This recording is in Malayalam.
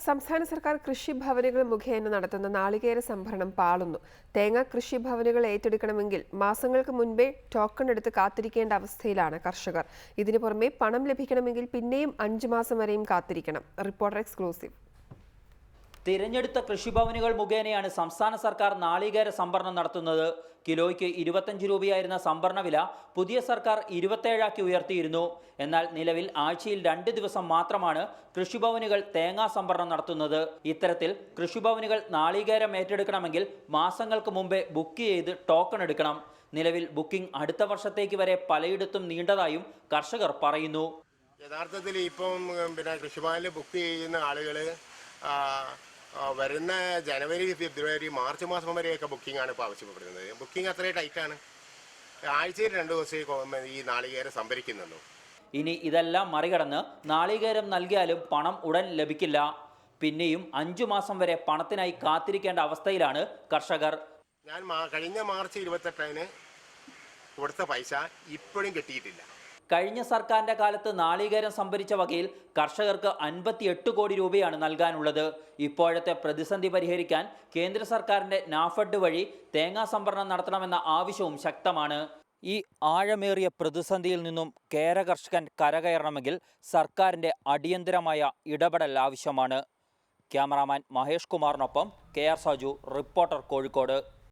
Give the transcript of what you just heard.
സംസ്ഥാന സർക്കാർ കൃഷിഭവനുകൾ മുഖേന നടത്തുന്ന നാളികേര സംഭരണം പാളുന്നു. തേങ്ങ കൃഷിഭവനുകൾ ഏറ്റെടുക്കണമെങ്കിൽ മാസങ്ങൾക്ക് മുൻപേ ടോക്കൺ എടുത്ത് കാത്തിരിക്കേണ്ട അവസ്ഥയിലാണ് കർഷകർ. ഇതിനു പുറമെ പണം ലഭിക്കണമെങ്കിൽ പിന്നെയും 5 മാസം വരെയും കാത്തിരിക്കണം. Reporter exclusive. തിരഞ്ഞെടുത്ത കൃഷിഭവനുകൾ മുഖേനയാണ് സംസ്ഥാന സർക്കാർ നാളികേര സംഭരണം നടത്തുന്നത്. കിലോയ്ക്ക് 25 രൂപയായിരുന്ന സംഭരണ വില പുതിയ സർക്കാർ 27 ഉയർത്തിയിരുന്നു. എന്നാൽ നിലവിൽ ആഴ്ചയിൽ 2 ദിവസം മാത്രമാണ് കൃഷിഭവനുകൾ തേങ്ങാ സംഭരണം നടത്തുന്നത്. ഇത്തരത്തിൽ കൃഷിഭവനുകൾ നാളികേരം ഏറ്റെടുക്കണമെങ്കിൽ മാസങ്ങൾക്ക് മുമ്പേ ബുക്ക് ചെയ്ത് ടോക്കൺ എടുക്കണം. നിലവിൽ ബുക്കിംഗ് അടുത്ത വർഷത്തേക്ക് വരെ പലയിടത്തും നീണ്ടതായും കർഷകർ പറയുന്നു. യഥാർത്ഥത്തിൽ ഇപ്പം കൃഷിഭവനിൽ ബുക്ക് ചെയ്യുന്ന ആളുകൾ വരുന്ന ജനുവരി, ഫെബ്രുവരി, മാർച്ച് മാസം വരെയൊക്കെ ബുക്കിംഗ് ആണ് ഇപ്പോൾ ആവശ്യപ്പെടുന്നത്. ബുക്കിംഗ് അത്രയും ടൈറ്റാണ്. ആഴ്ചയിൽ 2 ദിവസമേ ഈ നാളികേരം സംഭരിക്കുന്നുള്ളൂ. ഇനി ഇതെല്ലാം മറികടന്ന് നാളികേരം നൽകിയാലും പണം ഉടൻ ലഭിക്കില്ല. പിന്നെയും 5 മാസം വരെ പണത്തിനായി കാത്തിരിക്കേണ്ട അവസ്ഥയിലാണ് കർഷകർ. ഞാൻ കഴിഞ്ഞ മാർച്ച് 28 കൊടുത്ത പൈസ ഇപ്പോഴും കിട്ടിയിട്ടില്ല. കഴിഞ്ഞ സർക്കാരിന്റെ കാലത്ത് നാളികേരം സംഭരിച്ച വകയിൽ കർഷകർക്ക് 58 കോടി രൂപയാണ് നൽകാനുള്ളത്. ഇപ്പോഴത്തെ പ്രതിസന്ധി പരിഹരിക്കാൻ കേന്ദ്ര സർക്കാരിന്റെ നാഫെഡ് വഴി തേങ്ങാ സംഭരണം നടത്തണമെന്ന ആവശ്യവും ശക്തമാണ്. ഈ ആഴമേറിയ പ്രതിസന്ധിയിൽ നിന്നും കേര കർഷകൻ കരകയറണമെങ്കിൽ സർക്കാരിന്റെ അടിയന്തരമായ ഇടപെടൽ ആവശ്യമാണ്. ക്യാമറാമാൻ മഹേഷ് കുമാറിനൊപ്പം KR സാജു, റിപ്പോർട്ടർ, കോഴിക്കോട്.